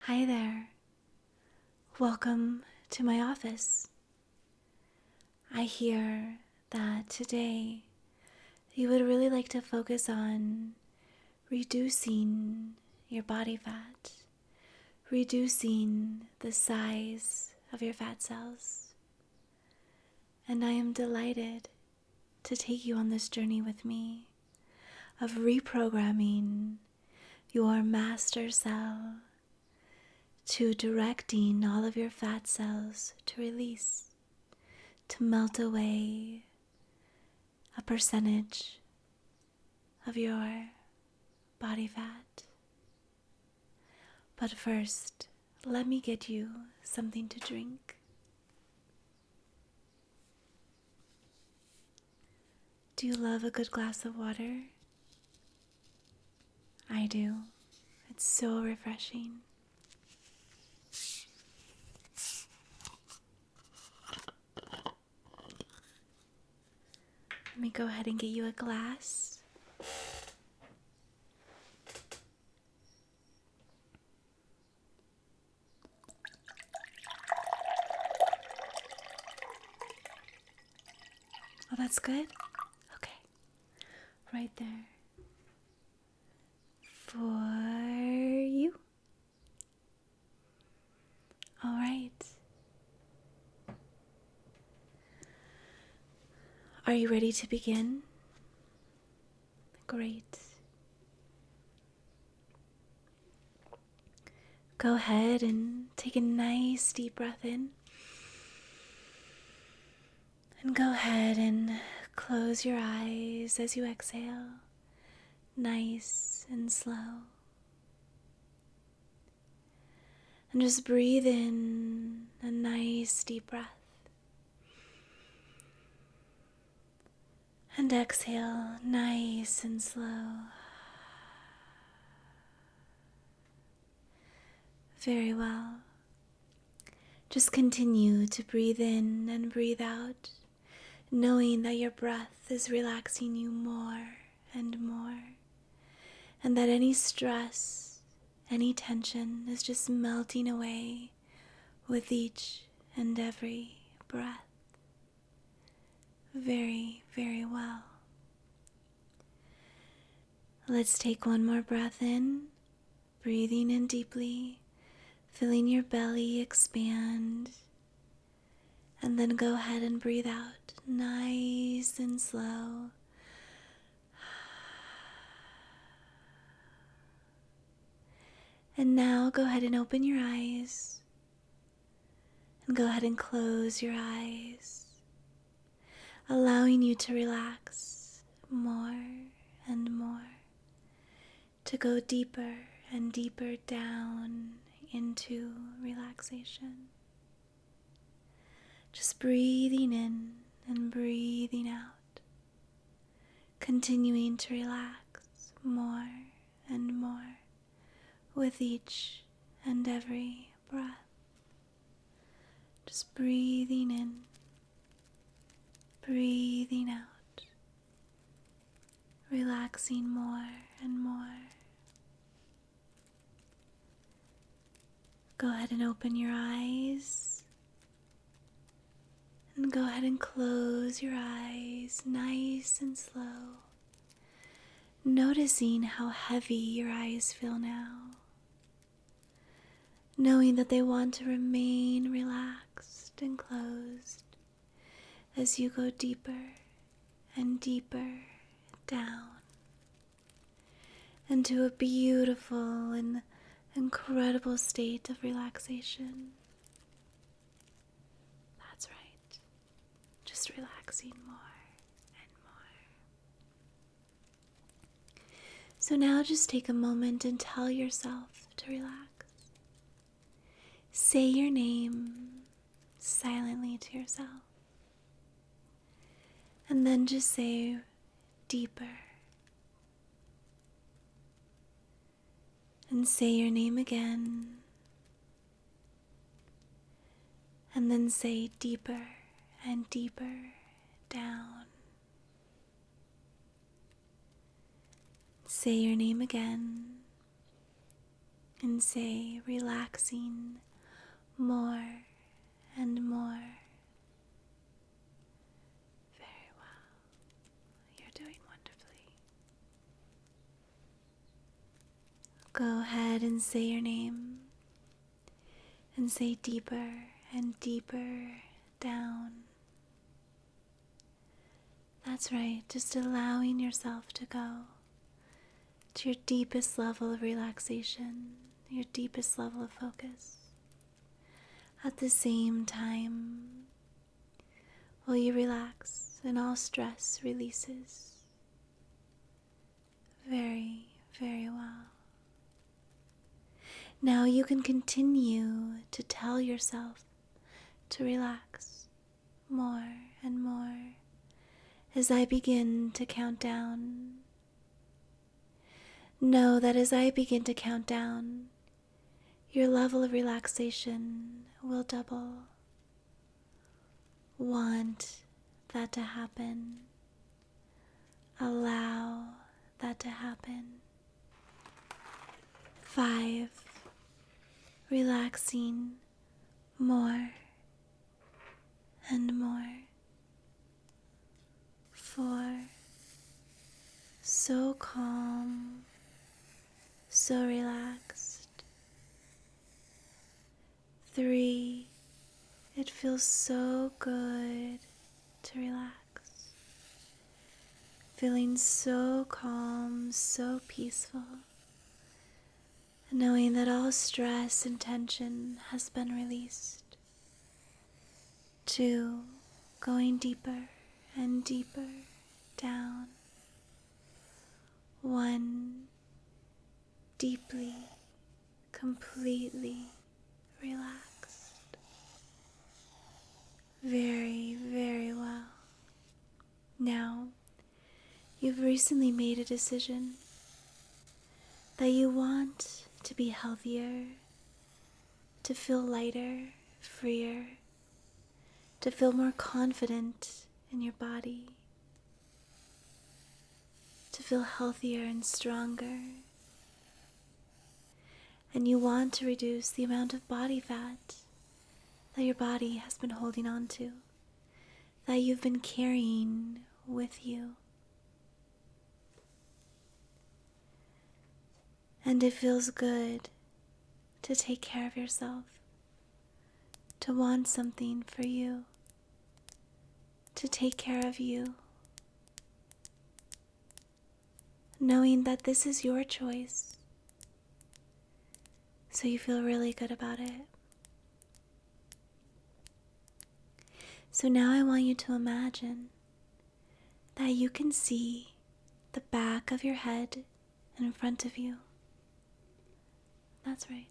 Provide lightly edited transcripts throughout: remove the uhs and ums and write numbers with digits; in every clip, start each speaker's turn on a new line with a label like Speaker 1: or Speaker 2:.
Speaker 1: Hi there. Welcome to my office. I hear that today you would really like to focus on reducing your body fat, reducing the size of your fat cells. And I am delighted to take you on this journey with me of reprogramming your master cell to directing all of your fat cells to release, to melt away a percentage of your body fat. But first, let me get you something to drink. Do you love a good glass of water? I do. It's so refreshing. Let me go ahead and get you a glass. Oh, that's good? Okay. Right there. For you. All right. Are you ready to begin? Great. Go ahead and take a nice deep breath in. And go ahead and close your eyes as you exhale, nice and slow. And just breathe in a nice deep breath. And exhale, nice and slow. Very well. Just continue to breathe in and breathe out, knowing that your breath is relaxing you more and more, and that any stress, any tension is just melting away with each and every breath. Very, very well. Let's take one more breath in, breathing in deeply, feeling your belly expand, and then go ahead and breathe out, nice and slow. And now go ahead and open your eyes, and go ahead and close your eyes, allowing you to relax more and more, to go deeper and deeper down into relaxation. Just breathing in and breathing out, continuing to relax more and more with each and every breath. Just breathing in, breathing out, relaxing more and more. Go ahead and open your eyes, and go ahead and close your eyes nice and slow, noticing how heavy your eyes feel now, knowing that they want to remain relaxed and closed as you go deeper and deeper down into a beautiful and incredible state of relaxation. That's right. Just relaxing more and more. So now just take a moment and tell yourself to relax. Say your name silently to yourself. And then just say deeper. And say your name again. And then say deeper and deeper down. Say your name again. and say, relaxing more and more. Very well. You're doing wonderfully. Go ahead and say your name and say deeper and deeper down. That's right, just allowing yourself to go to your deepest level of relaxation, your deepest level of focus. At the same time, while you relax and all stress releases. Very, very well. Now you can continue to tell yourself to relax more and more as I begin to count down. Know that as I begin to count down, your level of relaxation will double. Want that to happen. Allow that to happen. 5. Relaxing more and more. 4. So calm, so relaxed. 3. It feels so good to relax. Feeling so calm, so peaceful. Knowing that all stress and tension has been released. 2. Going deeper and deeper down. 1. Deeply, completely relaxed. Very, very well. Now, you've recently made a decision that you want to be healthier, to feel lighter, freer, to feel more confident in your body, to feel healthier and stronger. And you want to reduce the amount of body fat that your body has been holding on to, that you've been carrying with you. And it feels good to take care of yourself, to want something for you, to take care of you, knowing that this is your choice, so you feel really good about it. So now I want you to imagine that you can see the back of your head in front of you. That's right.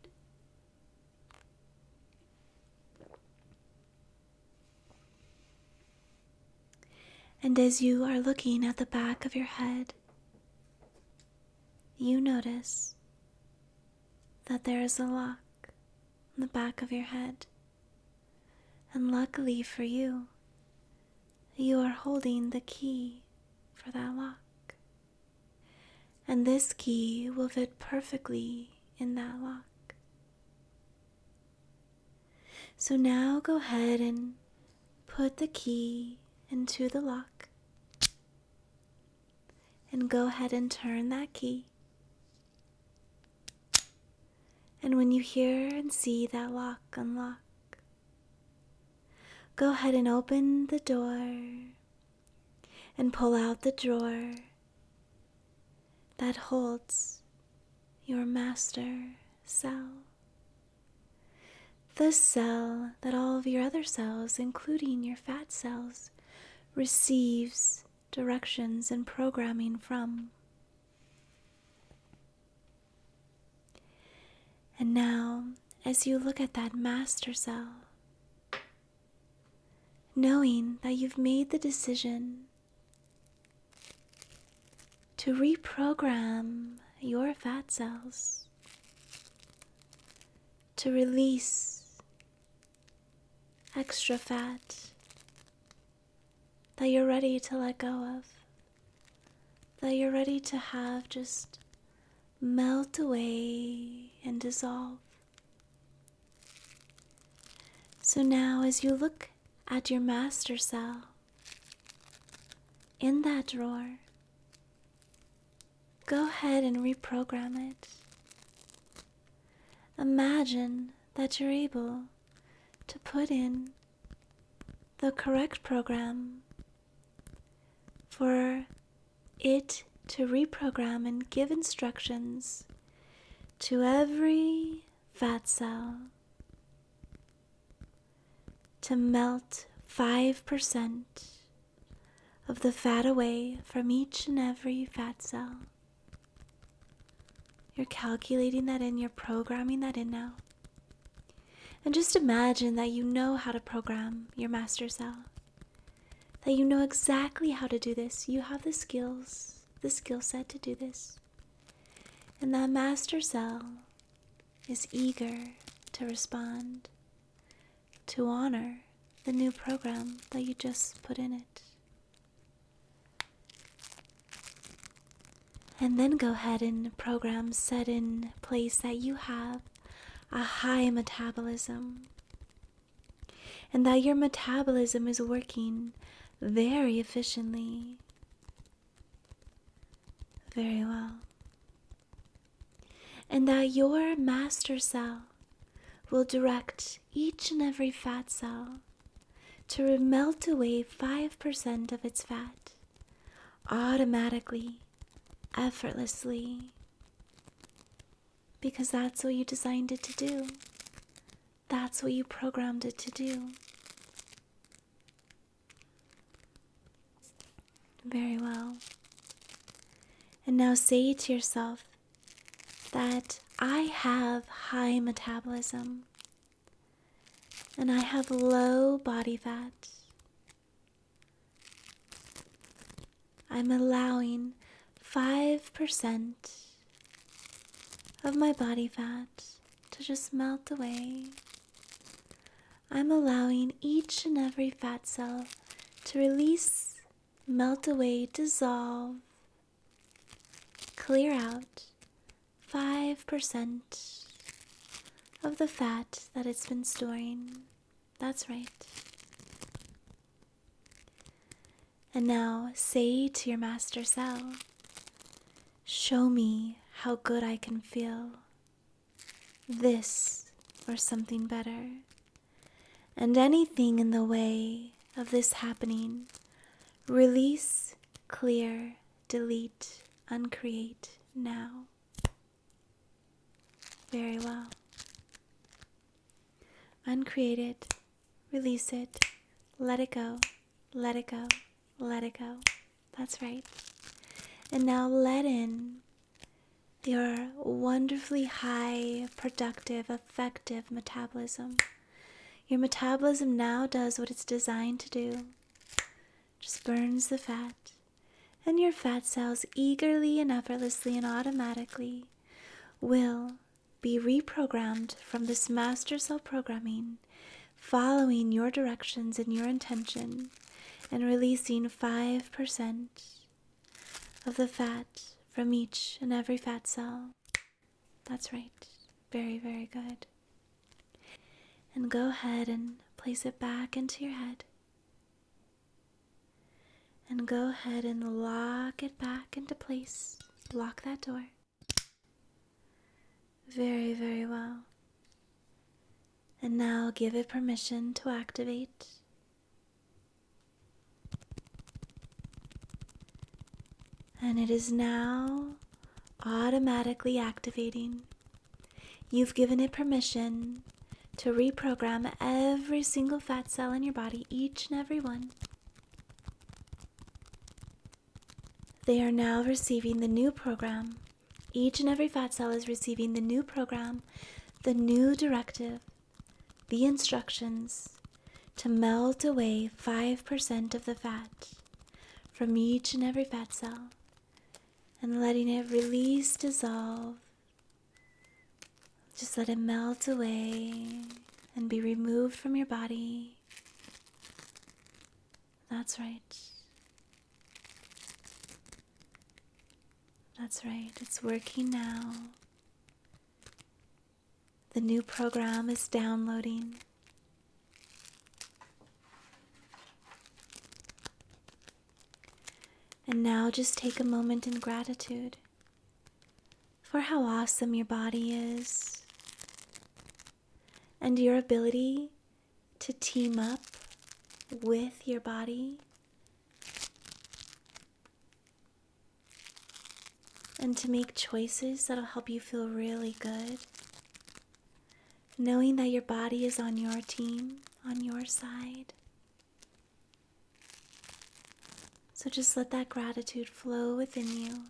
Speaker 1: And as you are looking at the back of your head, you notice that there is a lock on the back of your head. And luckily for you, you are holding the key for that lock. And this key will fit perfectly in that lock. So now go ahead and put the key into the lock. And go ahead and turn that key. And when you hear and see that lock unlock, go ahead and open the door and pull out the drawer that holds your master cell. The cell that all of your other cells, including your fat cells, receives directions and programming from. And now, as you look at that master cell, knowing that you've made the decision to reprogram your fat cells, to release extra fat that you're ready to let go of, that you're ready to have just melt away and dissolve. So now as you look at your master cell in that drawer, go ahead and reprogram it. Imagine that you're able to put in the correct program for it to reprogram and give instructions to every fat cell to melt 5% of the fat away from each and every fat cell. You're calculating that in, you're programming that in now. And just imagine that you know how to program your master cell. That you know exactly how to do this. You have the skills, the skill set to do this. And that master cell is eager to respond, to honor the new program that you just put in it. And then go ahead and program set in place that you have a high metabolism, and that your metabolism is working very efficiently, very well, and that your master cell will direct each and every fat cell to melt away 5% of its fat automatically, effortlessly, because that's what you designed it to do. That's what you programmed it to do. Very well. And now say to yourself that I have high metabolism and I have low body fat. I'm allowing 5% of my body fat to just melt away. I'm allowing each and every fat cell to release, melt away, dissolve, clear out 5% of the fat that it's been storing. That's right. And now say to your master cell, show me how good I can feel. This or something better. And anything in the way of this happening, release, clear, delete, uncreate now. Very well. Uncreate it, release it, let it go, let it go, let it go. That's right. And now let in your wonderfully high, productive, effective metabolism. Your metabolism now does what it's designed to do. Just burns the fat. And your fat cells eagerly and effortlessly and automatically will be reprogrammed from this master cell programming, following your directions and your intention, and releasing 5% of the fat from each and every fat cell. That's right. Very, very good. And go ahead and place it back into your head. And go ahead and lock it back into place. Lock that door. Very, very well. And now give it permission to activate. And it is now automatically activating. You've given it permission to reprogram every single fat cell in your body, each and every one. They are now receiving the new program. Each and every fat cell is receiving the new program, the new directive, the instructions to melt away 5% of the fat from each and every fat cell and letting it release, dissolve. Just let it melt away and be removed from your body. That's right. That's right. It's working now. The new program is downloading. And now just take a moment in gratitude for how awesome your body is and your ability to team up with your body and to make choices that'll help you feel really good, knowing that your body is on your team, on your side. So just let that gratitude flow within you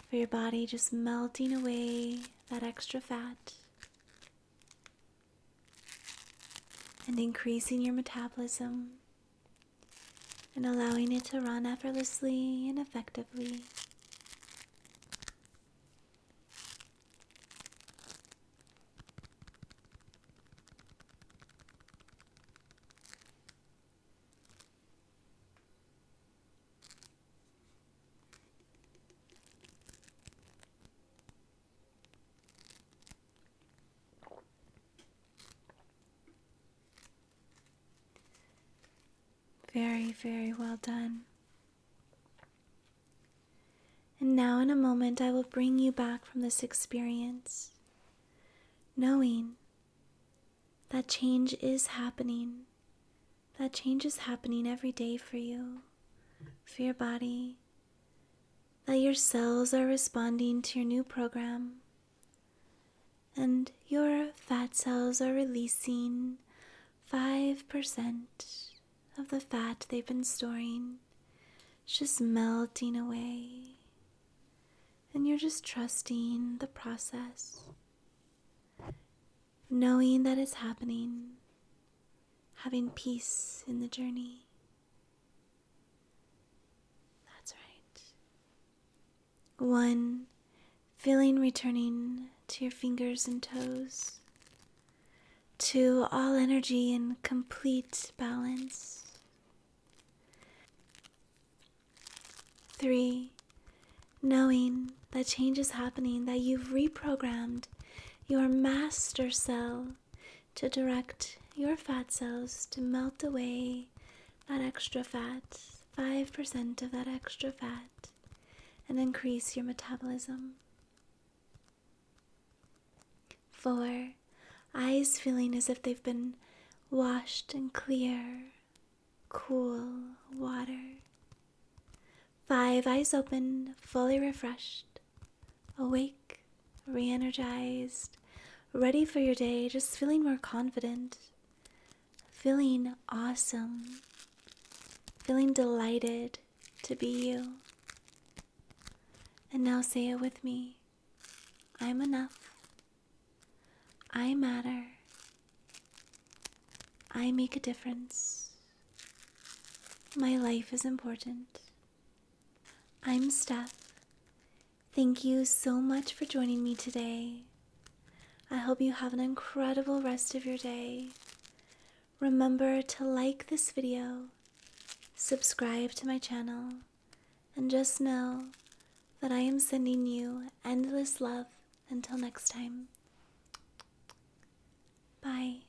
Speaker 1: for your body just melting away that extra fat and increasing your metabolism and allowing it to run effortlessly and effectively. Very, very well done. And now in a moment I will bring you back from this experience, knowing that change is happening. That change is happening every day for you, for your body, that your cells are responding to your new program, and your fat cells are releasing 5% of the fat they've been storing. It's just melting away, and you're just trusting the process, knowing that it's happening, having peace in the journey. That's right. 1, feeling returning to your fingers and toes. 2, all energy in complete balance. 3, knowing that change is happening, that you've reprogrammed your master cell to direct your fat cells to melt away that extra fat, 5% of that extra fat, and increase your metabolism. 4, eyes feeling as if they've been washed in clear, cool water. 5, eyes open, fully refreshed, awake, re-energized, ready for your day, just feeling more confident, feeling awesome, feeling delighted to be you. And now say it with me. I'm enough. I matter. I make a difference. My life is important. I'm Steph. Thank you so much for joining me today. I hope you have an incredible rest of your day. Remember to like this video, subscribe to my channel, and just know that I am sending you endless love until next time. Bye.